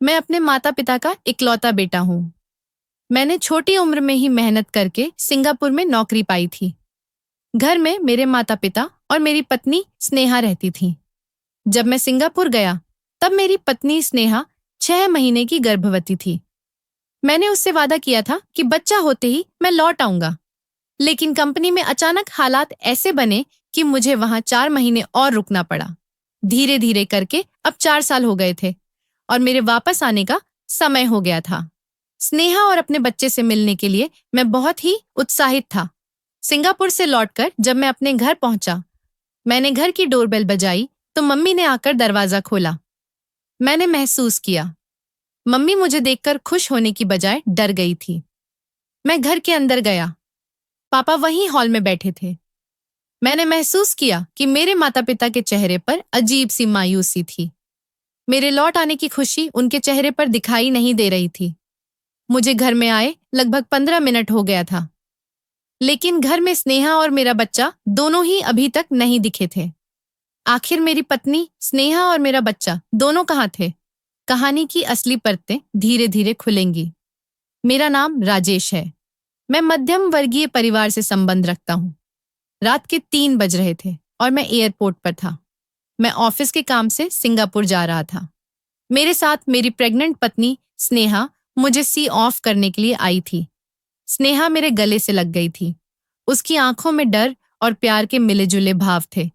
मैं अपने माता पिता का इकलौता बेटा हूँ। मैंने छोटी उम्र में ही मेहनत करके सिंगापुर में नौकरी पाई थी। घर में मेरे माता पिता और मेरी पत्नी स्नेहा रहती थी। जब मैं सिंगापुर गया, तब मेरी पत्नी स्नेहा 6 महीने की गर्भवती थी। मैंने उससे वादा किया था कि बच्चा होते ही मैं लौट आऊंगा। लेकिन कंपनी में अचानक हालात ऐसे बने कि मुझे वहां 4 महीने और रुकना पड़ा। धीरे धीरे करके अब 4 साल हो गए थे और मेरे वापस आने का समय हो गया था। स्नेहा और अपने बच्चे से मिलने के लिए मैं बहुत ही उत्साहित था। सिंगापुर से लौटकर जब मैं अपने घर पहुंचा, मैंने घर की डोरबेल बजाई तो मम्मी ने आकर दरवाजा खोला। मैंने महसूस किया, मम्मी मुझे देखकर खुश होने की बजाय डर गई थी। मैं घर के अंदर गया। पापा वहीं हॉल में बैठे थे। मैंने महसूस किया कि मेरे माता पिता के चेहरे पर अजीब सी मायूसी थी। मेरे लौट आने की खुशी उनके चेहरे पर दिखाई नहीं दे रही थी। मुझे घर में आए लगभग 15 मिनट हो गया था, लेकिन घर में स्नेहा और मेरा बच्चा दोनों ही अभी तक नहीं दिखे थे। आखिर मेरी पत्नी, स्नेहा और मेरा बच्चा दोनों कहाँ थे? कहानी की असली परतें धीरे धीरे खुलेंगी। मेरा नाम राजेश है। मैं मध्यम वर्गीय परिवार से संबंध रखता हूँ। रात के 3 बज रहे थे और मैं एयरपोर्ट पर था। मैं ऑफिस के काम से सिंगापुर जा रहा था। मेरे साथ मेरी प्रेग्नेंट पत्नी स्नेहा मुझे सी ऑफ करने के लिए आई थी। स्नेहा मेरे गले से लग गई थी। उसकी आंखों में डर और प्यार के मिले जुले भाव थे।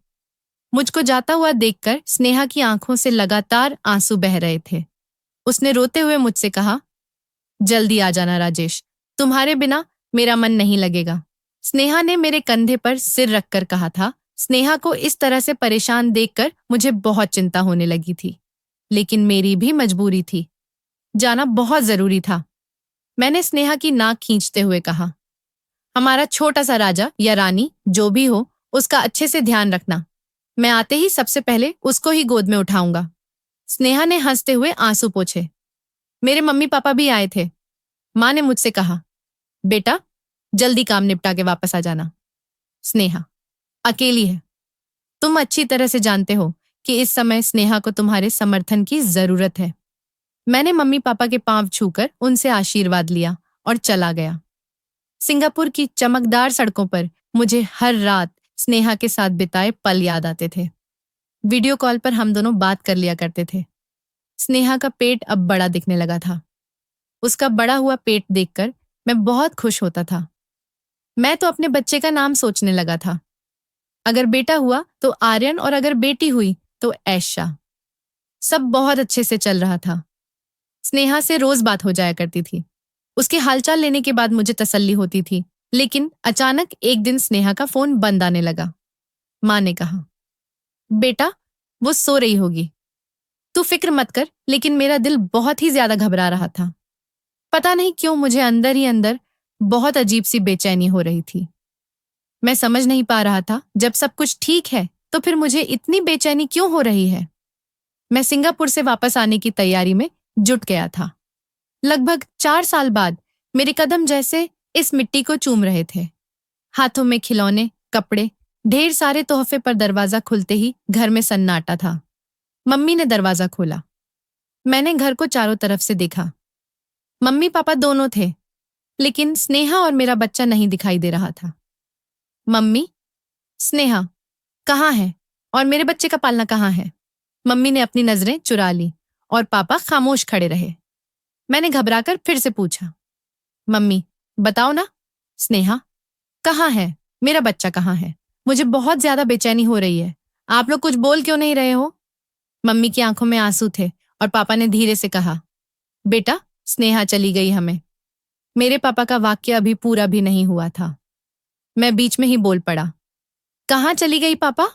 मुझको जाता हुआ देखकर स्नेहा की आंखों से लगातार आंसू बह रहे थे। उसने रोते हुए मुझसे कहा, जल्दी आ जाना राजेश, तुम्हारे बिना मेरा मन नहीं लगेगा। स्नेहा ने मेरे कंधे पर सिर रखकर कहा था। स्नेहा को इस तरह से परेशान देखकर मुझे बहुत चिंता होने लगी थी, लेकिन मेरी भी मजबूरी थी। जाना बहुत जरूरी था। मैंने स्नेहा की नाक खींचते हुए कहा, हमारा छोटा सा राजा या रानी जो भी हो, उसका अच्छे से ध्यान रखना। मैं आते ही सबसे पहले उसको ही गोद में उठाऊंगा। स्नेहा ने हंसते हुए आंसू पोंछे। मेरे मम्मी पापा भी आए थे। माँ ने मुझसे कहा, बेटा जल्दी काम निपटा के वापस आ जाना। स्नेहा अकेली है। तुम अच्छी तरह से जानते हो कि इस समय स्नेहा को तुम्हारे समर्थन की जरूरत है। मैंने मम्मी पापा के पांव छूकर उनसे आशीर्वाद लिया और चला गया। सिंगापुर की चमकदार सड़कों पर मुझे हर रात स्नेहा के साथ बिताए पल याद आते थे। वीडियो कॉल पर हम दोनों बात कर लिया करते थे। स्नेहा का पेट अब बड़ा दिखने लगा था। उसका बड़ा हुआ पेट देखकर मैं बहुत खुश होता था। मैं तो अपने बच्चे का नाम सोचने लगा था। अगर बेटा हुआ तो आर्यन और अगर बेटी हुई तो ऐशा। सब बहुत अच्छे से चल रहा था। स्नेहा से रोज बात हो जाया करती थी। उसके हालचाल लेने के बाद मुझे तसल्ली होती थी। लेकिन अचानक एक दिन स्नेहा का फोन बंद आने लगा। माँ ने कहा, बेटा वो सो रही होगी, तू फिक्र मत कर। लेकिन मेरा दिल बहुत ही ज्यादा घबरा रहा था। पता नहीं क्यों मुझे अंदर ही अंदर बहुत अजीब सी बेचैनी हो रही थी। मैं समझ नहीं पा रहा था, जब सब कुछ ठीक है तो फिर मुझे इतनी बेचैनी क्यों हो रही है। मैं सिंगापुर से वापस आने की तैयारी में जुट गया था। लगभग 4 साल बाद मेरे कदम जैसे इस मिट्टी को चूम रहे थे। हाथों में खिलौने, कपड़े, ढेर सारे तोहफे पर दरवाजा खुलते ही घर में सन्नाटा था। मम्मी ने दरवाजा खोला। मैंने घर को चारों तरफ से देखा। मम्मी पापा दोनों थे, लेकिन स्नेहा और मेरा बच्चा नहीं दिखाई दे रहा था। मम्मी, स्नेहा कहाँ है और मेरे बच्चे का पालना कहाँ है? मम्मी ने अपनी नजरें चुरा ली और पापा खामोश खड़े रहे। मैंने घबराकर फिर से पूछा, मम्मी बताओ ना, स्नेहा कहाँ है? मेरा बच्चा कहाँ है? मुझे बहुत ज्यादा बेचैनी हो रही है। आप लोग कुछ बोल क्यों नहीं रहे हो? मम्मी की आंखों में आंसू थे और पापा ने धीरे से कहा, बेटा स्नेहा चली गई हमें। मेरे पापा का वाक्य अभी पूरा भी नहीं हुआ था। मैं बीच में ही बोल पड़ा, कहाँ चली गई पापा?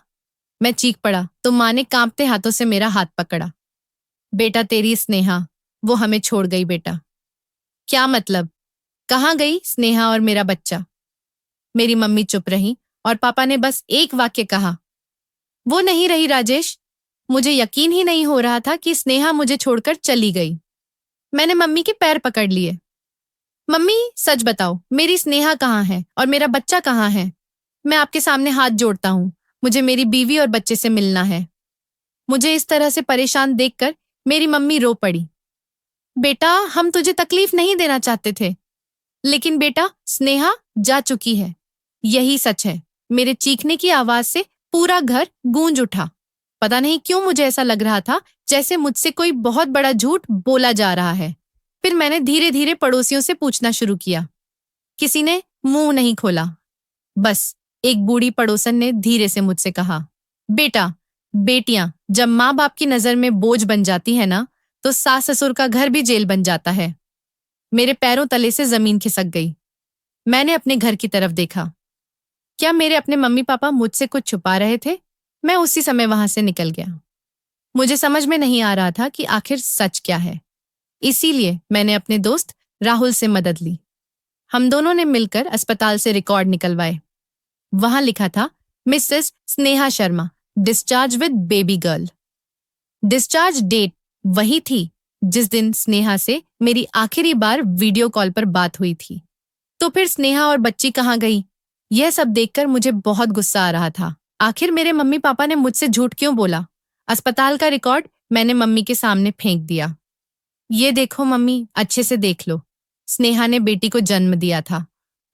मैं चीख पड़ा तो माँ ने कांपते हाथों से मेरा हाथ पकड़ा। बेटा तेरी स्नेहा, वो हमें छोड़ गई बेटा। क्या मतलब? कहाँ गई स्नेहा और मेरा बच्चा? मेरी मम्मी चुप रही और पापा ने बस एक वाक्य कहा, वो नहीं रही राजेश। मुझे यकीन ही नहीं हो रहा था कि स्नेहा मुझे छोड़कर चली गई। मैंने मम्मी के पैर पकड़ लिए। मम्मी सच बताओ, मेरी स्नेहा कहाँ है और मेरा बच्चा कहाँ है? मैं आपके सामने हाथ जोड़ता हूँ। मुझे मेरी बीवी और बच्चे से मिलना है। मुझे इस तरह से परेशान देखकर मेरी मम्मी रो पड़ी। बेटा, हम तुझे तकलीफ नहीं देना चाहते थे, लेकिन बेटा, स्नेहा जा चुकी है। यही सच है। मेरे चीखने की आवाज से पूरा घर गूंज उठा। पता नहीं क्यों मुझे ऐसा लग रहा था जैसे मुझसे कोई बहुत बड़ा झूठ बोला जा रहा है। फिर मैंने धीरे धीरे पड़ोसियों से पूछना शुरू किया। किसी ने मुंह नहीं खोला। बस एक बूढ़ी पड़ोसन ने धीरे से मुझसे कहा, बेटा, बेटियां जब माँ बाप की नजर में बोझ बन जाती है ना, तो सास ससुर का घर भी जेल बन जाता है। मेरे पैरों तले से जमीन खिसक गई। मैंने अपने घर की तरफ देखा। क्या मेरे अपने मम्मी पापा मुझसे कुछ छुपा रहे थे? मैं उसी समय वहां से निकल गया। मुझे समझ में नहीं आ रहा था कि आखिर सच क्या है। इसीलिए मैंने अपने दोस्त राहुल से मदद ली। हम दोनों ने मिलकर अस्पताल से रिकॉर्ड निकलवाए। वहां लिखा था, Mrs Sneha Sharma, discharge with baby girl. Discharge date वही थी जिस दिन स्नेहा से मेरी आखिरी बार वीडियो कॉल पर बात हुई थी। तो फिर स्नेहा और बच्ची कहाँ गई? यह सब देखकर मुझे बहुत गुस्सा आ रहा था। आखिर मेरे मम्मी पापा ने मुझसे झूठ क्यों बोला? अस्पताल का रिकॉर्ड मैंने मम्मी के सामने फेंक दिया। ये देखो मम्मी, अच्छे से देख लो। स्नेहा ने बेटी को जन्म दिया था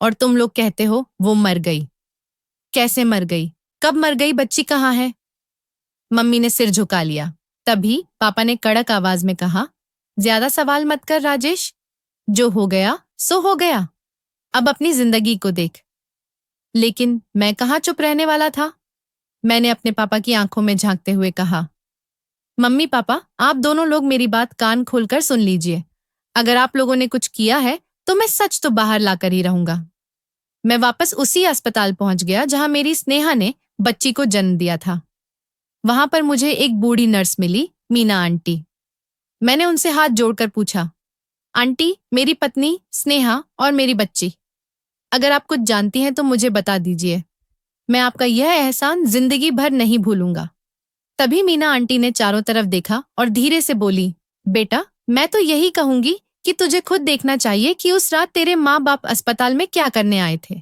और तुम लोग कहते हो वो मर गई। कैसे मर गई? कब मर गई? बच्ची कहाँ है? मम्मी ने सिर झुका लिया। तभी पापा ने कड़क आवाज में कहा, ज्यादा सवाल मत कर राजेश। जो हो गया सो हो गया। अब अपनी जिंदगी को देख। लेकिन मैं कहाँ चुप रहने वाला था। मैंने अपने पापा की आंखों में झांकते हुए कहा, मम्मी पापा, आप दोनों लोग मेरी बात कान खोलकर सुन लीजिए। अगर आप लोगों ने कुछ किया है तो मैं सच तो बाहर लाकर ही रहूंगा। मैं वापस उसी अस्पताल पहुंच गया जहां मेरी स्नेहा ने बच्ची को जन्म दिया था। वहां पर मुझे एक बूढ़ी नर्स मिली, मीना आंटी। मैंने उनसे हाथ जोड़कर पूछा, आंटी, मेरी पत्नी स्नेहा और मेरी बच्ची, अगर आप कुछ जानती हैं तो मुझे बता दीजिए। मैं आपका यह एहसान जिंदगी भर नहीं भूलूंगा। तभी मीना आंटी ने चारों तरफ देखा और धीरे से बोली, बेटा, मैं तो यही कहूंगी कि तुझे खुद देखना चाहिए कि उस रात तेरे माँ बाप अस्पताल में क्या करने आए थे।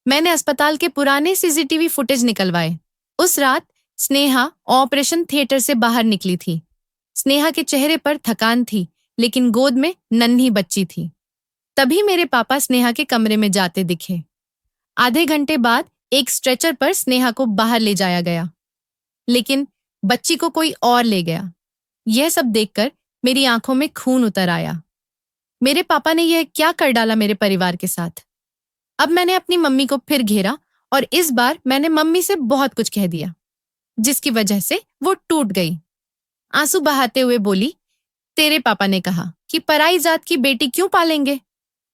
मैंने अस्पताल के पुराने सीसीटीवी फुटेज निकलवाए। उस रात स्नेहा ऑपरेशन थिएटर से बाहर निकली थी। स्नेहा के चेहरे पर थकान थी, लेकिन गोद में नन्ही बच्ची थी। तभी मेरे पापा स्नेहा के कमरे में जाते दिखे। आधे घंटे बाद एक स्ट्रेचर पर स्नेहा को बाहर ले जाया गया, लेकिन बच्ची को कोई और ले गया। यह सब देखकर मेरी आंखों में खून उतर आया। मेरे पापा ने यह क्या कर डाला मेरे परिवार के साथ? अब मैंने अपनी मम्मी को फिर घेरा और इस बार मैंने मम्मी से बहुत कुछ कह दिया, जिसकी वजह से वो टूट गई। आंसू बहाते हुए बोली, तेरे पापा ने कहा कि पराई जात की बेटी क्यों पालेंगे?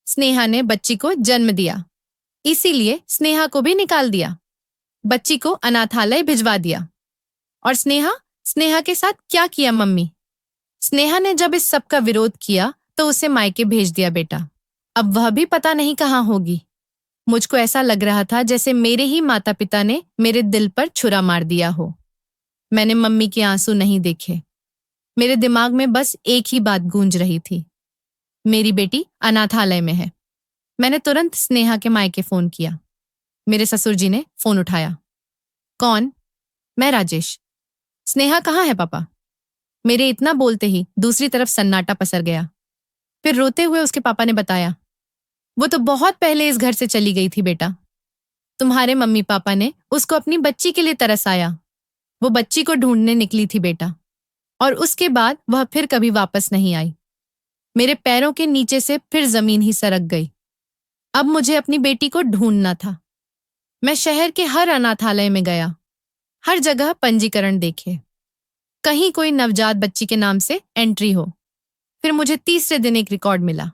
स्नेहा ने बच्ची को जन्म दिया, इसीलिए स्नेहा को भी निकाल दिया। बच्ची को अनाथालय भिजवा दिया। और स्नेहा स्नेहा के साथ क्या किया मम्मी? स्नेहा ने जब इस सब का विरोध किया तो उसे मायके भेज दिया बेटा। अब वह भी पता नहीं कहाँ होगी। मुझको ऐसा लग रहा था जैसे मेरे ही माता पिता ने मेरे दिल पर छुरा मार दिया हो। मैंने मम्मी के आंसू नहीं देखे। मेरे दिमाग में बस एक ही बात गूंज रही थी, मेरी बेटी अनाथालय में है। मैंने तुरंत स्नेहा के मायके फोन किया। मेरे ससुर जी ने फोन उठाया। कौन? मैं राजेश। स्नेहा कहाँ है पापा? मेरे इतना बोलते ही दूसरी तरफ सन्नाटा पसर गया। फिर रोते हुए उसके पापा ने बताया, वो तो बहुत पहले इस घर से चली गई थी बेटा। तुम्हारे मम्मी पापा ने उसको अपनी बच्ची के लिए तरस आया। वो बच्ची को ढूंढने निकली थी बेटा, और उसके बाद वह फिर कभी वापस नहीं आई। मेरे पैरों के नीचे से फिर जमीन ही सरक गई। अब मुझे अपनी बेटी को ढूंढना था। मैं शहर के हर अनाथालय में गया, हर जगह पंजीकरण देखे, कहीं कोई नवजात बच्ची के नाम से एंट्री हो। फिर मुझे तीसरे दिन एक रिकॉर्ड मिला,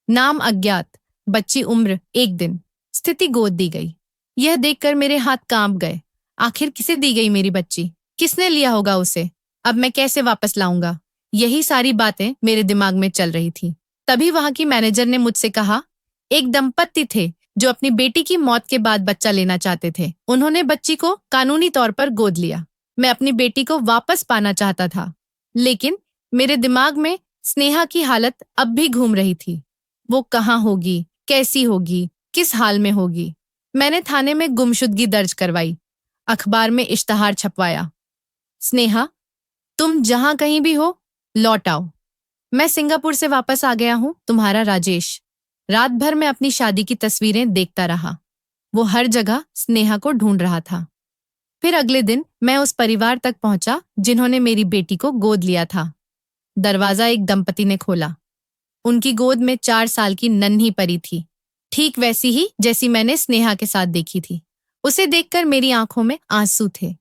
नाम अज्ञात, बच्ची उम्र 1 दिन, स्थिति गोद दी गई। यह देखकर मेरे हाथ कांप गए। आखिर किसे दी गई मेरी बच्ची? किसने लिया होगा उसे? अब मैं कैसे वापस लाऊंगा? यही सारी बातें मेरे दिमाग में चल रही थी। तभी वहां की मैनेजर ने मुझसे कहा, एक दंपत्ति थे जो अपनी बेटी की मौत के बाद बच्चा लेना चाहते थे। उन्होंने बच्ची को कानूनी तौर पर गोद लिया। मैं अपनी बेटी को वापस पाना चाहता था, लेकिन मेरे दिमाग में स्नेहा की हालत अब भी घूम रही थी। वो कहाँ होगी, कैसी होगी, किस हाल में होगी? मैंने थाने में गुमशुदगी दर्ज करवाई, अखबार में इश्तहार छपवाया, स्नेहा, तुम जहां कहीं भी हो, लौट आओ। मैं सिंगापुर से वापस आ गया हूँ, तुम्हारा राजेश। रात भर मैं अपनी शादी की तस्वीरें देखता रहा। वो हर जगह स्नेहा को ढूंढ रहा था। फिर अगले दिन मैं उस परिवार तक पहुंचा जिन्होंने मेरी बेटी को गोद लिया था। दरवाजा एक दंपति ने खोला। उनकी गोद में 4 साल की नन्ही परी थी, ठीक वैसी ही जैसी मैंने स्नेहा के साथ देखी थी। उसे देखकर मेरी आंखों में आंसू थे।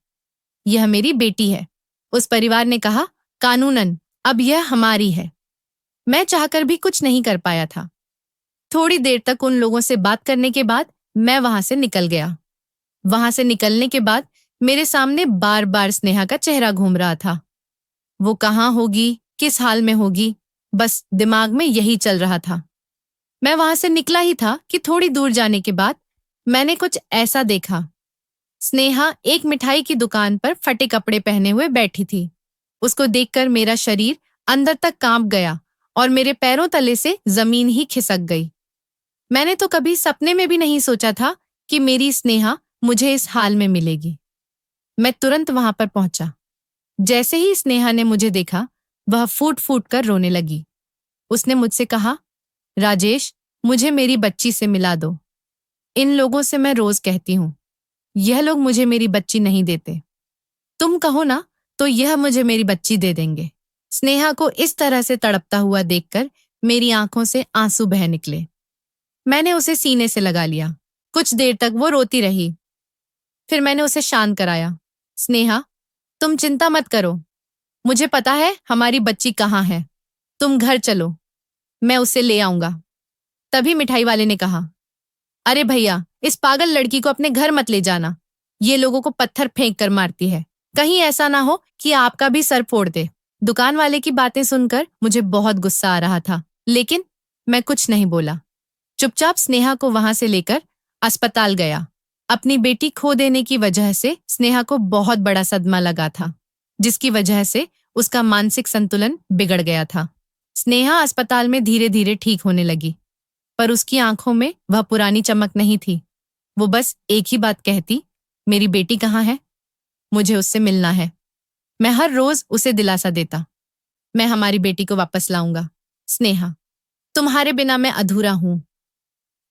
यह मेरी बेटी है, उस परिवार ने कहा। कानूनन अब यह हमारी है। मैं चाहकर भी कुछ नहीं कर पाया था। थोड़ी देर तक उन लोगों से बात करने के बाद मैं वहां से निकल गया। वहां से निकलने के बाद मेरे सामने बार बार स्नेहा का चेहरा घूम रहा था। वो कहाँ होगी, किस हाल में होगी, बस दिमाग में यही चल रहा था। मैं वहां से निकला ही था कि थोड़ी दूर जाने के बाद मैंने कुछ ऐसा देखा। स्नेहा एक मिठाई की दुकान पर फटे कपड़े पहने हुए बैठी थी। उसको देखकर मेरा शरीर अंदर तक कांप गया और मेरे पैरों तले से जमीन ही खिसक गई। मैंने तो कभी सपने में भी नहीं सोचा था कि मेरी स्नेहा मुझे इस हाल में मिलेगी। मैं तुरंत वहां पर पहुंचा। जैसे ही स्नेहा ने मुझे देखा, वह फूट फूट कर रोने लगी। उसने मुझसे कहा, राजेश, मुझे मेरी बच्ची से मिला दो। इन लोगों से मैं रोज कहती हूँ, यह लोग मुझे मेरी बच्ची नहीं देते। तुम कहो ना तो यह मुझे मेरी बच्ची दे देंगे। स्नेहा को इस तरह से तड़पता हुआ देखकर मेरी आंखों से आंसू बह निकले। मैंने उसे सीने से लगा लिया। कुछ देर तक वो रोती रही। फिर मैंने उसे शांत कराया। स्नेहा, तुम चिंता मत करो। मुझे पता है हमारी बच्ची कहाँ है। तुम घर चलो, मैं उसे ले आऊंगा। तभी मिठाई वाले ने कहा, अरे भैया, इस पागल लड़की को अपने घर मत ले जाना। ये लोगों को पत्थर फेंक कर मारती है। कहीं ऐसा ना हो कि आपका भी सर फोड़ दे। दुकान वाले की बातें सुनकर मुझे बहुत गुस्सा आ रहा था, लेकिन मैं कुछ नहीं बोला। चुपचाप स्नेहा को वहां से लेकर अस्पताल गया। अपनी बेटी खो देने की वजह से स्नेहा को बहुत बड़ा सदमा लगा था, जिसकी वजह से उसका मानसिक संतुलन बिगड़ गया था। स्नेहा अस्पताल में धीरे धीरे ठीक होने लगी, पर उसकी आंखों में वह पुरानी चमक नहीं थी। वो बस एक ही बात कहती, मेरी बेटी कहाँ है? मुझे उससे मिलना है। मैं हर रोज उसे दिलासा देता, मैं हमारी बेटी को वापस लाऊंगा। स्नेहा, तुम्हारे बिना मैं अधूरा हूं।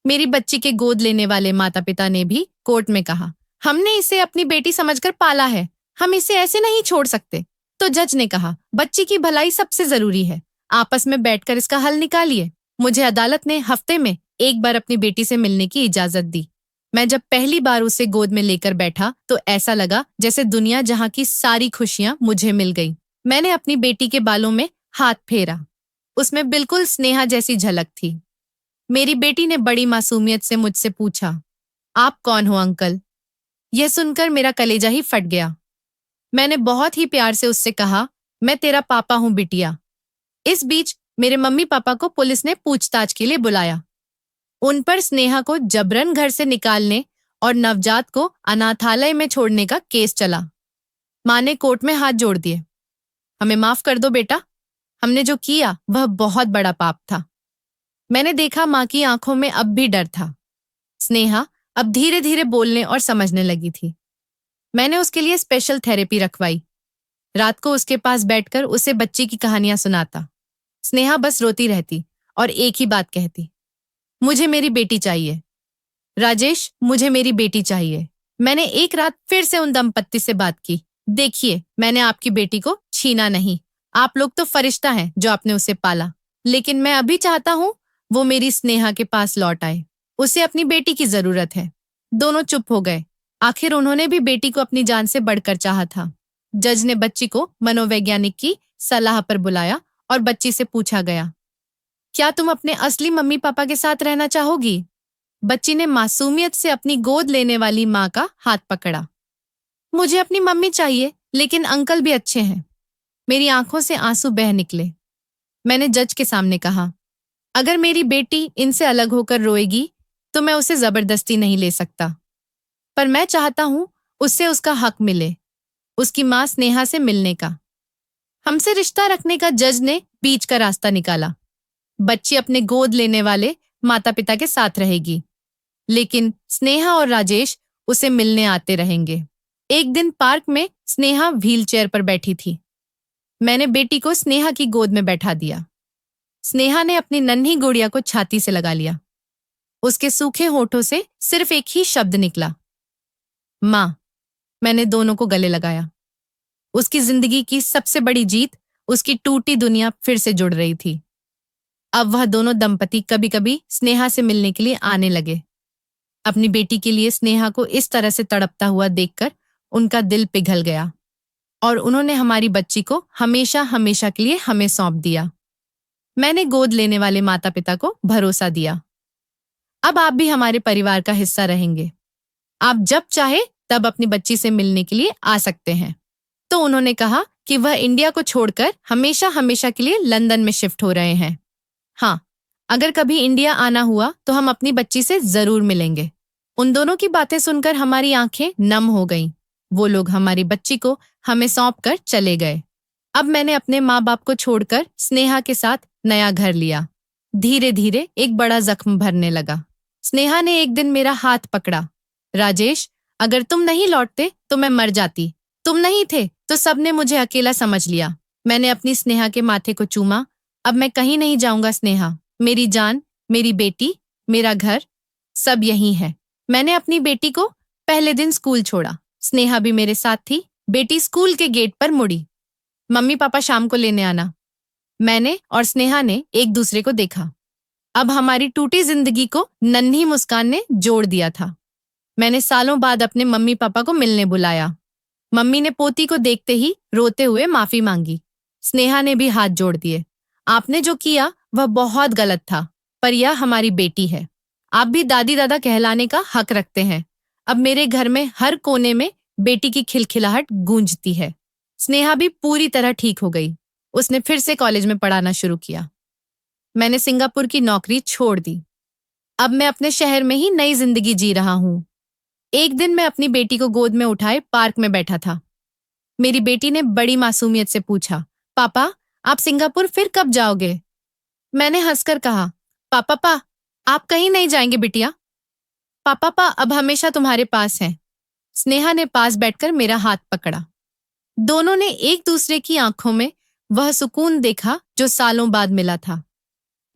मेरी बच्ची के गोद लेने वाले माता पिता ने भी कोर्ट में कहा, हमने इसे अपनी बेटी समझकर पाला है, हम इसे ऐसे नहीं छोड़ सकते। तो जज ने कहा, बच्ची की भलाई सबसे जरूरी है, आपस में बैठकर इसका हल निकालिए। मुझे अदालत ने हफ्ते में एक बार अपनी बेटी से मिलने की इजाजत दी। मैं जब पहली बार उसे गोद में लेकर बैठा तो ऐसा लगा जैसे दुनिया जहां की सारी खुशियां मुझे मिल गई। मैंने अपनी बेटी के बालों में हाथ फेरा। उसमें बिल्कुल स्नेहा जैसी झलक थी। मेरी बेटी ने बड़ी मासूमियत से मुझसे पूछा, आप कौन हो अंकल? यह सुनकर मेरा कलेजा ही फट गया। मैंने बहुत ही प्यार से उससे कहा, मैं तेरा पापा हूं बिटिया। इस बीच मेरे मम्मी पापा को पुलिस ने पूछताछ के लिए बुलाया। उन पर स्नेहा को जबरन घर से निकालने और नवजात को अनाथालय में छोड़ने का केस चला। माँ ने कोर्ट में हाथ जोड़ दिए, हमें माफ कर दो बेटा, हमने जो किया वह बहुत बड़ा पाप था। मैंने देखा माँ की आंखों में अब भी डर था। स्नेहा अब धीरे धीरे बोलने और समझने लगी थी। मैंने उसके लिए स्पेशल थेरेपी रखवाई। रात को उसके पास बैठकर उसे बच्ची की कहानियां सुनाता। स्नेहा बस रोती रहती और एक ही बात कहती, मुझे मेरी बेटी चाहिए। राजेश, मुझे मेरी बेटी चाहिए। मैंने एक रात फिर से उन दंपत्ति से बात की। देखिए, मैंने आपकी बेटी को छीना नहीं। आप लोग तो फरिश्ता हैं जो आपने उसे पाला, लेकिन मैं अभी चाहता हूँ वो मेरी स्नेहा के पास लौट आए। उसे अपनी बेटी की जरूरत है। दोनों चुप हो गए। आखिर उन्होंने भी बेटी को अपनी जान से बढ़कर चाहा था। जज ने बच्ची को मनोवैज्ञानिक की सलाह पर बुलाया और बच्ची से पूछा गया, क्या तुम अपने असली मम्मी पापा के साथ रहना चाहोगी? बच्ची ने मासूमियत से अपनी गोद लेने वाली माँ का हाथ पकड़ा। मुझे अपनी मम्मी चाहिए, लेकिन अंकल भी अच्छे हैं। मेरी आंखों से आंसू बह निकले। मैंने जज के सामने कहा, अगर मेरी बेटी इनसे अलग होकर रोएगी तो मैं उसे जबरदस्ती नहीं ले सकता, पर मैं चाहता हूं उससे उसका हक मिले, उसकी माँ स्नेहा से मिलने का। हमसे रिश्ता रखने का जज ने बीच का रास्ता निकाला। बच्ची अपने गोद लेने वाले माता पिता के साथ रहेगी, लेकिन स्नेहा और राजेश उसे मिलने आते रहेंगे। एक दिन पार्क में स्नेहा व्हीलचेयर पर बैठी थी। मैंने बेटी को स्नेहा की गोद में बैठा दिया। स्नेहा ने अपनी नन्ही गुड़िया को छाती से लगा लिया। उसके सूखे होठों से सिर्फ एक ही शब्द निकला, माँ। मैंने दोनों को गले लगाया। उसकी जिंदगी की सबसे बड़ी जीत, उसकी टूटी दुनिया फिर से जुड़ रही थी। अब वह दोनों दंपति कभी कभी स्नेहा से मिलने के लिए आने लगे। अपनी बेटी के लिए स्नेहा को इस तरह से तड़पता हुआ देखकर उनका दिल पिघल गया और उन्होंने हमारी बच्ची को हमेशा हमेशा के लिए हमें सौंप दिया। मैंने गोद लेने वाले माता पिता को भरोसा दिया, अब आप भी हमारे परिवार का हिस्सा रहेंगे। आप जब चाहे तब अपनी बच्ची से मिलने के लिए आ सकते हैं। तो उन्होंने कहा कि वह इंडिया को छोड़कर हमेशा हमेशा के लिए लंदन में शिफ्ट हो रहे हैं। हाँ, अगर कभी इंडिया आना हुआ तो हम अपनी बच्ची से जरूर मिलेंगे। उन दोनों की बातें सुनकर हमारी आंखें नम हो गईं। वो लोग हमारी बच्ची को हमें सौंप कर चले गए। अब मैंने अपने माँ बाप को छोड़कर स्नेहा के साथ नया घर लिया। धीरे धीरे एक बड़ा जख्म भरने लगा। स्नेहा ने एक दिन मेरा हाथ पकड़ा। राजेश, अगर तुम नहीं लौटते तो मैं मर जाती। तुम नहीं थे तो सबने मुझे अकेला समझ लिया। मैंने अपनी स्नेहा के माथे को चूमा। अब मैं कहीं नहीं जाऊंगा स्नेहा। मेरी जान, मेरी बेटी, मेरा घर, सब यही है। मैंने अपनी बेटी को पहले दिन स्कूल छोड़ा। स्नेहा भी मेरे साथ थी। बेटी स्कूल के गेट पर मुड़ी, मम्मी पापा शाम को लेने आना। मैंने और स्नेहा ने एक दूसरे को देखा। अब हमारी टूटी जिंदगी को नन्ही मुस्कान ने जोड़ दिया था। मैंने सालों बाद अपने मम्मी पापा को मिलने बुलाया। मम्मी ने पोती को देखते ही रोते हुए माफी मांगी। स्नेहा ने भी हाथ जोड़ दिए। आपने जो किया वह बहुत गलत था, पर यह हमारी बेटी है। आप भी दादी दादा कहलाने का हक रखते हैं। अब मेरे घर में हर कोने में बेटी की खिलखिलाहट गूंजती है। स्नेहा भी पूरी तरह ठीक हो गई। उसने फिर से कॉलेज में पढ़ाना शुरू किया। मैंने सिंगापुर की नौकरी छोड़ दी। अब मैं अपने शहर में ही नई जिंदगी जी रहा हूँ। एक दिन मैं अपनी बेटी को गोद में उठाए पार्क में बैठा था। मेरी बेटी ने बड़ी मासूमियत से पूछा, पापा, आप सिंगापुर फिर कब जाओगे? मैंने हंसकर कहा, पापा, आप कहीं नहीं जाएंगे बिटिया। पापा अब हमेशा तुम्हारे पास हैं। स्नेहा ने पास बैठकर मेरा हाथ पकड़ा। दोनों ने एक दूसरे की आंखों में वह सुकून देखा जो सालों बाद मिला था।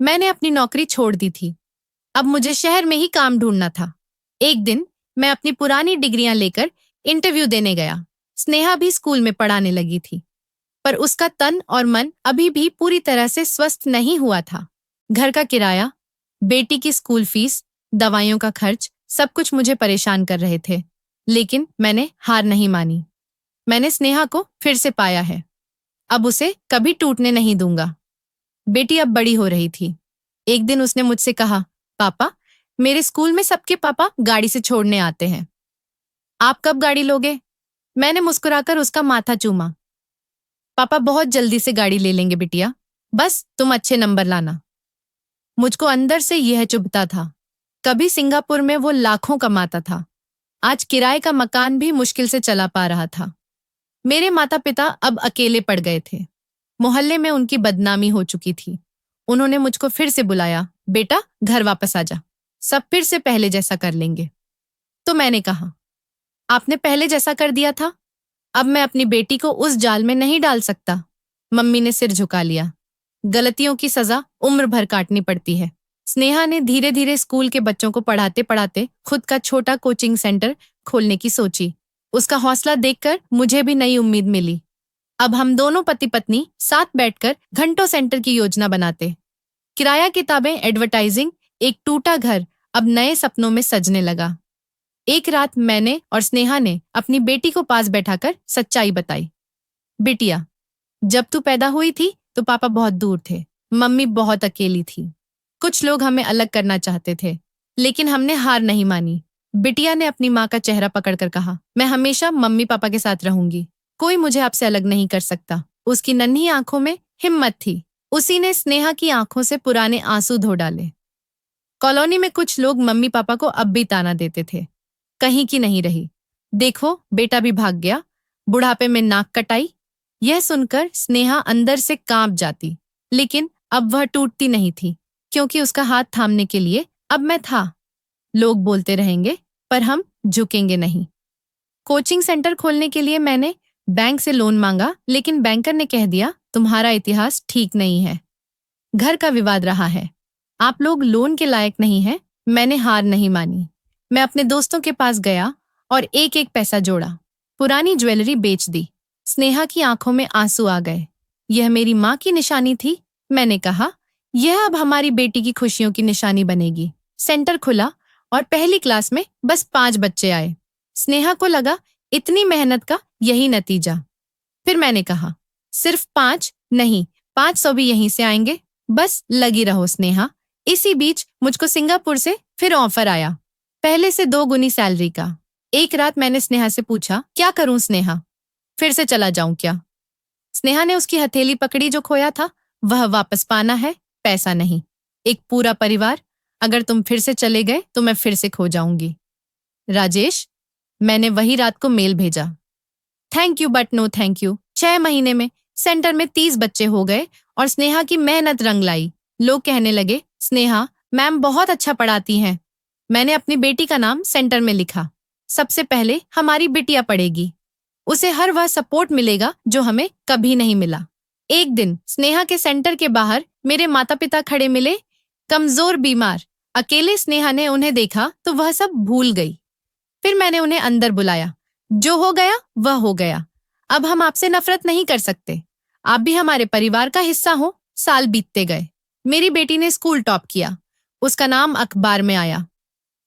मैंने अपनी नौकरी छोड़ दी थी। अब मुझे शहर में ही काम ढूंढना था। एक दिन मैं अपनी पुरानी डिग्रियां लेकर इंटरव्यू देने गया। स्नेहा भी स्कूल में पढ़ाने लगी थी, पर उसका तन और मन अभी भी पूरी तरह से स्वस्थ नहीं हुआ था। घर का किराया, बेटी की स्कूल फीस, दवाइयों का खर्च, सब कुछ मुझे परेशान कर रहे थे। लेकिन मैंने हार नहीं मानी। मैंने स्नेहा को फिर से पाया है। अब उसे कभी टूटने नहीं दूंगा। बेटी अब बड़ी हो रही थी। एक दिन उसने मुझसे कहा, पापा, मेरे स्कूल में सबके पापा गाड़ी से छोड़ने आते हैं। आप कब गाड़ी लोगे? मैंने मुस्कुराकर उसका माथा चूमा। पापा बहुत जल्दी से गाड़ी ले लेंगे बिटिया, बस तुम अच्छे नंबर लाना। मुझको अंदर से यह चुभता था। कभी सिंगापुर में वो लाखों कमाता था, आज किराए का मकान भी मुश्किल से चला पा रहा था। मेरे माता पिता अब अकेले पड़ गए थे। मोहल्ले में उनकी बदनामी हो चुकी थी। उन्होंने मुझको फिर से बुलाया, बेटा घर वापस आ जा, सब फिर से पहले जैसा कर लेंगे। तो मैंने कहा, आपने पहले जैसा कर दिया था, अब मैं अपनी बेटी को उस जाल में नहीं डाल सकता। मम्मी ने सिर झुका लिया। गलतियों की सजा उम्र भर काटनी पड़ती है। स्नेहा ने धीरे धीरे स्कूल के बच्चों को पढ़ाते पढ़ाते खुद का छोटा कोचिंग सेंटर खोलने की सोची। उसका हौसला देखकर मुझे भी नई उम्मीद मिली। अब हम दोनों पति पत्नी साथ बैठकर घंटों सेंटर की योजना बनाते। किराया, किताबें, एडवर्टाइजिंग, एक टूटा घर अब नए सपनों में सजने लगा। एक रात मैंने और स्नेहा ने अपनी बेटी को पास बैठाकर सच्चाई बताई। बिटिया, जब तू पैदा हुई थी तो पापा बहुत दूर थे, मम्मी बहुत अकेली थी। कुछ लोग हमें अलग करना चाहते थे, लेकिन हमने हार नहीं मानी। बिटिया ने अपनी माँ का चेहरा पकड़कर कहा, मैं हमेशा मम्मी पापा के साथ रहूंगी। कोई मुझे आपसे अलग नहीं कर सकता। उसकी नन्ही आंखों में हिम्मत थी। उसी ने स्नेहा की आंखों से पुराने आंसू धो डाले। कॉलोनी में कुछ लोग मम्मी पापा को अब भी ताना देते थे, कहीं की नहीं रही। देखो बेटा भी भाग गया, बुढ़ापे में नाक कटाई। यह सुनकर स्नेहा अंदर से कांप जाती, लेकिन अब वह टूटती नहीं थी, क्योंकि उसका हाथ थामने के लिए अब मैं था। लोग बोलते रहेंगे, पर हम झुकेंगे नहीं। कोचिंग सेंटर खोलने के लिए मैंने बैंक से लोन मांगा, लेकिन बैंकर ने कह दिया, तुम्हारा इतिहास ठीक नहीं है। घर का विवाद रहा है। आप लोग लोन के लायक नहीं हैं। मैंने हार नहीं मानी। मैं अपने दोस्तों के पास गया और एक एक पैसा जोड़ा। पुरानी ज्वेलरी बेच दी। स्नेहा की आंखों में आंसू आ गए। यह मेरी माँ की निशानी थी। मैंने कहा, यह अब हमारी बेटी की खुशियों की निशानी बनेगी। सेंटर खुला और पहली क्लास में बस 5 बच्चे आए। स्नेहा को लगा इतनी मेहनत का यही नतीजा। फिर मैंने कहा, सिर्फ 5 नहीं, 500 भी यहीं से आएंगे। बस लगी रहो स्नेहा। इसी बीच मुझको सिंगापुर से फिर ऑफर आया, पहले से 2 गुनी सैलरी का। एक रात मैंने स्नेहा से पूछा, क्या करूं स्नेहा, फिर से चला जाऊं क्या? स्नेहा ने उसकी हथेली पकड़ी। जो खोया था वह वापस पाना है, पैसा नहीं। एक पूरा परिवार। अगर तुम फिर से चले गए तो मैं फिर से खो जाऊंगी। राजेश, मैंने वही रात को मेल भेजा। Thank you but no thank you. 6 महीने में सेंटर में 30 बच्चे हो गए और स्नेहा की मेहनत रंग लाई। लोग कहने लगे, स्नेहा मैम बहुत अच्छा पढ़ाती हैं। मैंने अपनी बेटी का नाम सेंटर में लिखा। सबसे पहले हमारी बिटिया पढ़ेगी। उसे हर वह सपोर्ट मिलेगा जो हमें कभी नहीं मिला। एक दिन स्नेहा के सेंटर के बाहर मेरे माता पिता खड़े मिले, कमजोर बीमार। अकेले स्नेहा ने उन्हें देखा तो वह सब भूल गई। फिर मैंने उन्हें अंदर बुलाया। जो हो गया वह हो गया। अब हम आपसे नफरत नहीं कर सकते। आप भी हमारे परिवार का हिस्सा हो। साल बीतते गए। मेरी बेटी ने स्कूल टॉप किया। उसका नाम अखबार में आया।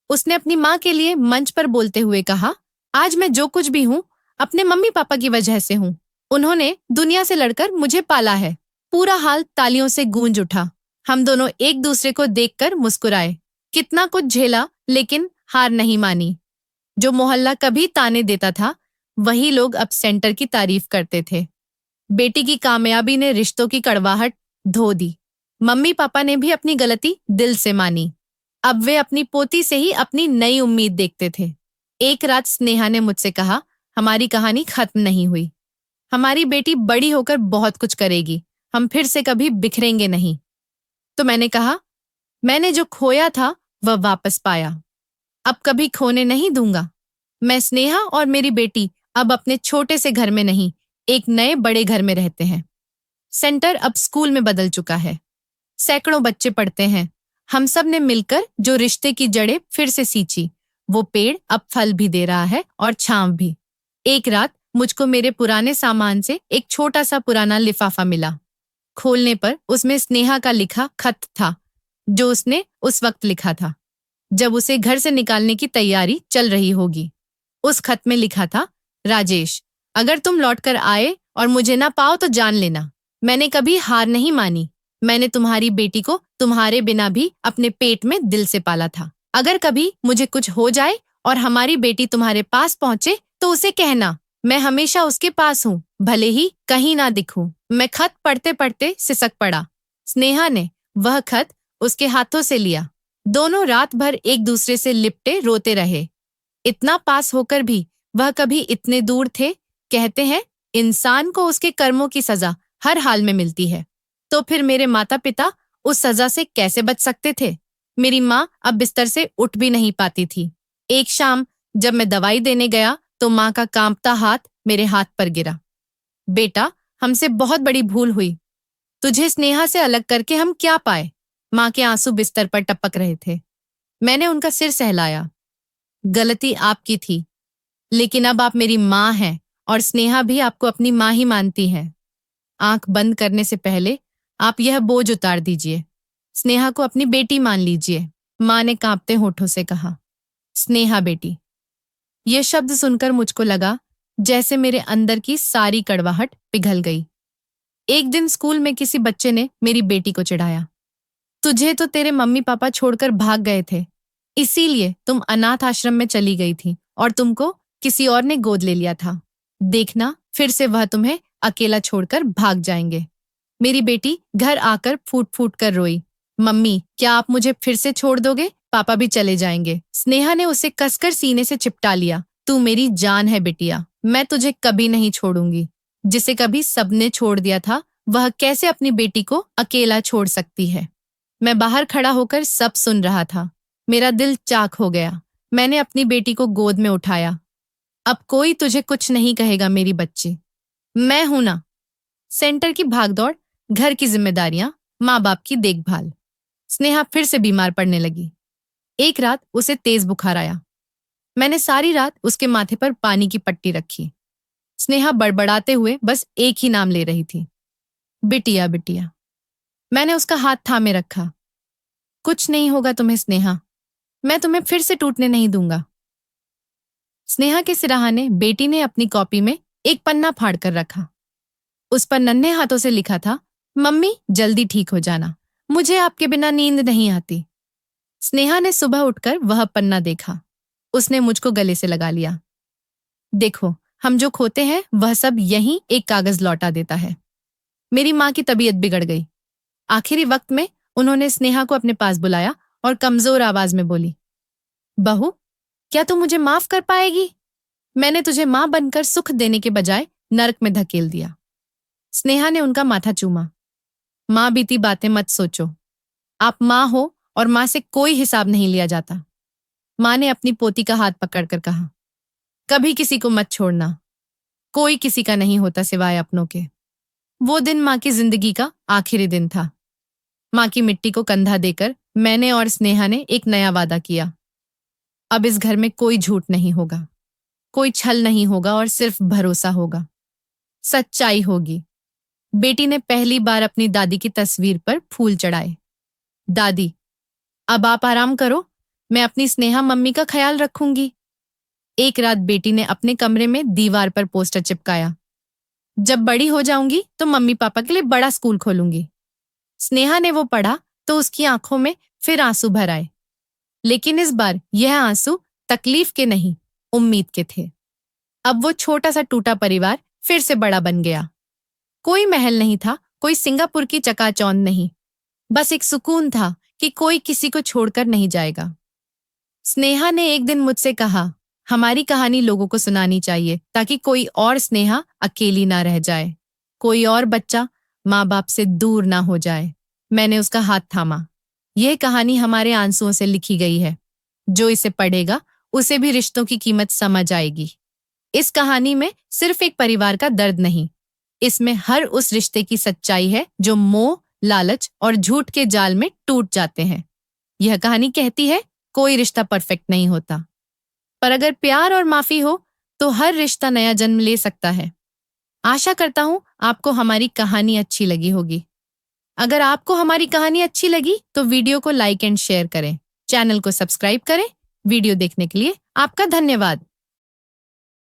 उसने अपनी माँ के लिए मंच पर बोलते हुए कहा, आज मैं जो कुछ भी हूँ अपने मम्मी पापा की वजह से हूँ। उन्होंने दुनिया से लड़कर मुझे पाला है। पूरा हाल तालियों से गूंज उठा। हम दोनों एक दूसरे को देखकर मुस्कुराए। कितना कुछ झेला लेकिन हार नहीं मानी। जो मोहल्ला कभी ताने देता था वही लोग अब सेंटर की तारीफ करते थे। बेटी की कामयाबी ने रिश्तों की कड़वाहट धो दी। मम्मी पापा ने भी अपनी गलती दिल से मानी। अब वे अपनी पोती से ही अपनी नई उम्मीद देखते थे। एक रात स्नेहा ने मुझसे कहा, हमारी कहानी खत्म नहीं हुई। हमारी बेटी बड़ी होकर बहुत कुछ करेगी। हम फिर से कभी बिखरेंगे नहीं। तो मैंने कहा, मैंने जो खोया था वह वापस पाया। अब कभी खोने नहीं दूंगा। मैं, स्नेहा और मेरी बेटी अब अपने छोटे से घर में नहीं, एक नए बड़े घर में रहते हैं। सेंटर अब स्कूल में बदल चुका है। सैकड़ों बच्चे पढ़ते हैं। हम सब ने मिलकर जो रिश्ते की जड़ें फिर से सींची, वो पेड़ अब फल भी दे रहा है और छांव भी। एक रात मुझको मेरे पुराने सामान से एक छोटा सा पुराना लिफाफा मिला। खोलने पर उसमें स्नेहा का लिखा खत था, जो उसने उस वक्त लिखा था जब उसे घर से निकालने की तैयारी चल रही होगी। उस खत में लिखा था, राजेश, अगर तुम लौटकर आए और मुझे ना पाओ तो जान लेना, मैंने कभी हार नहीं मानी। मैंने तुम्हारी बेटी को तुम्हारे बिना भी अपने पेट में दिल से पाला था। अगर कभी मुझे कुछ हो जाए और हमारी बेटी तुम्हारे पास पहुंचे तो उसे कहना, मैं हमेशा उसके पास हूँ, भले ही कहीं ना दिखूं। मैं खत पढ़ते पढ़ते सिसक पड़ा। स्नेहा ने वह खत उसके हाथों से लिया। दोनों रात भर एक दूसरे से लिपटे रोते रहे। इतना पास होकर भी वह कभी इतने दूर थे। कहते हैं, इंसान को उसके कर्मों की सजा हर हाल में मिलती है। तो फिर मेरे माता पिता उस सजा से कैसे बच सकते थे? मेरी माँ अब बिस्तर से उठ भी नहीं पाती थी। एक शाम जब मैं दवाई देने गया तो माँ का कांपता हाथ मेरे हाथ पर गिरा। बेटा, हमसे बहुत बड़ी भूल हुई। तुझे स्नेहा से अलग करके हम क्या पाए? माँ के आंसू बिस्तर पर टपक रहे थे। मैंने उनका सिर सहलाया। गलती आपकी थी, लेकिन अब आप मेरी माँ हैं और स्नेहा भी आपको अपनी माँ ही मानती है। आंख बंद करने से पहले आप यह बोझ उतार दीजिए। स्नेहा को अपनी बेटी मान लीजिए। माँ ने कांपते होठों से कहा। स्नेहा बेटी। यह शब्द सुनकर मुझको लगा जैसे मेरे अंदर की सारी कड़वाहट पिघल गई। एक दिन स्कूल में किसी बच्चे ने मेरी बेटी को चिढ़ाया, तुझे तो तेरे मम्मी पापा छोड़कर भाग गए थे, इसीलिए तुम अनाथ आश्रम में चली गई थी और तुमको किसी और ने गोद ले लिया था। देखना, फिर से वह तुम्हें अकेला छोड़कर भाग जाएंगे। मेरी बेटी घर आकर फूट फूट कर रोई, मम्मी क्या आप मुझे फिर से छोड़ दोगे? पापा भी चले जाएंगे। स्नेहा ने उसे कसकर सीने से चिपटा लिया। तू मेरी जान है बिटिया, मैं तुझे कभी नहीं छोड़ूंगी। जिसे कभी सबने छोड़ दिया था वह कैसे अपनी बेटी को अकेला छोड़ सकती है? मैं बाहर खड़ा होकर सब सुन रहा था। मेरा दिल चाक हो गया। मैंने अपनी बेटी को गोद में उठाया। अब कोई तुझे कुछ नहीं कहेगा मेरी बच्ची, मैं हूं ना। सेंटर की भागदौड़, घर की जिम्मेदारियां, माँ बाप की देखभाल। स्नेहा फिर से बीमार पड़ने लगी। एक रात उसे तेज बुखार आया। मैंने सारी रात उसके माथे पर पानी की पट्टी रखी। स्नेहा बड़बड़ाते हुए बस एक ही नाम ले रही थी, बिटिया बिटिया। मैंने उसका हाथ थामे रखा। कुछ नहीं होगा तुम्हें स्नेहा, मैं तुम्हें फिर से टूटने नहीं दूंगा। स्नेहा के सिरहाने बेटी ने अपनी कॉपी में एक पन्ना फाड़ कर रखा। उस पर नन्हे हाथों से लिखा था, मम्मी जल्दी ठीक हो जाना, मुझे आपके बिना नींद नहीं आती। स्नेहा ने सुबह उठकर वह पन्ना देखा। उसने मुझको गले से लगा लिया। देखो, हम जो खोते हैं वह सब यहीं एक कागज लौटा देता है। मेरी माँ की तबीयत बिगड़ गई। आखिरी वक्त में उन्होंने स्नेहा को अपने पास बुलाया और कमजोर आवाज में बोली, बहू, क्या तू मुझे माफ कर पाएगी? मैंने तुझे माँ बनकर सुख देने के बजाय नरक में धकेल दिया। स्नेहा ने उनका माथा चूमा। माँ बीती बातें मत सोचो। आप माँ हो और माँ से कोई हिसाब नहीं लिया जाता। माँ ने अपनी पोती का हाथ पकड़कर कहा, कभी किसी को मत छोड़ना। कोई किसी का नहीं होता सिवाय अपनों के। वो दिन माँ की जिंदगी का आखिरी दिन था। माँ की मिट्टी को कंधा देकर मैंने और स्नेहा ने एक नया वादा किया। अब इस घर में कोई झूठ नहीं होगा, कोई छल नहीं होगा और सिर्फ भरोसा होगा। सच्चाई होगी। बेटी ने पहली बार अपनी दादी की तस्वीर पर फूल चढ़ाए। दादी, अब आप आराम करो, मैं अपनी स्नेहा मम्मी का ख्याल रखूंगी। एक रात बेटी ने अपने कमरे में दीवार पर पोस्टर चिपकाया, जब बड़ी हो जाऊंगी तो मम्मी पापा के लिए बड़ा स्कूल खोलूंगी। स्नेहा ने वो पढ़ा तो उसकी आंखों में फिर आंसू भर आए, लेकिन इस बार यह आंसू तकलीफ के नहीं, उम्मीद के थे। अब वो छोटा सा टूटा परिवार फिर से बड़ा बन गया। कोई महल नहीं था, कोई सिंगापुर की चकाचौंध नहीं, बस एक सुकून था कि कोई किसी को छोड़कर नहीं जाएगा। स्नेहा ने एक दिन मुझसे कहा, हमारी कहानी लोगों को सुनानी चाहिए ताकि कोई और स्नेहा अकेली ना रह जाए, कोई और बच्चा माँ बाप से दूर ना हो जाए। मैंने उसका हाथ थामा। यह कहानी हमारे आंसुओं से लिखी गई है। जो इसे पढ़ेगा उसे भी रिश्तों की कीमत समझ आएगी। इस कहानी में सिर्फ एक परिवार का दर्द नहीं, इसमें हर उस रिश्ते की सच्चाई है जो मोह, लालच और झूठ के जाल में टूट जाते हैं। यह कहानी कहती है, कोई रिश्ता परफेक्ट नहीं होता, पर अगर प्यार और माफी हो तो हर रिश्ता नया जन्म ले सकता है। आशा करता हूं आपको हमारी कहानी अच्छी लगी होगी। अगर आपको हमारी कहानी अच्छी लगी तो वीडियो को लाइक एंड शेयर करें, चैनल को सब्सक्राइब करें। वीडियो देखने के लिए आपका धन्यवाद।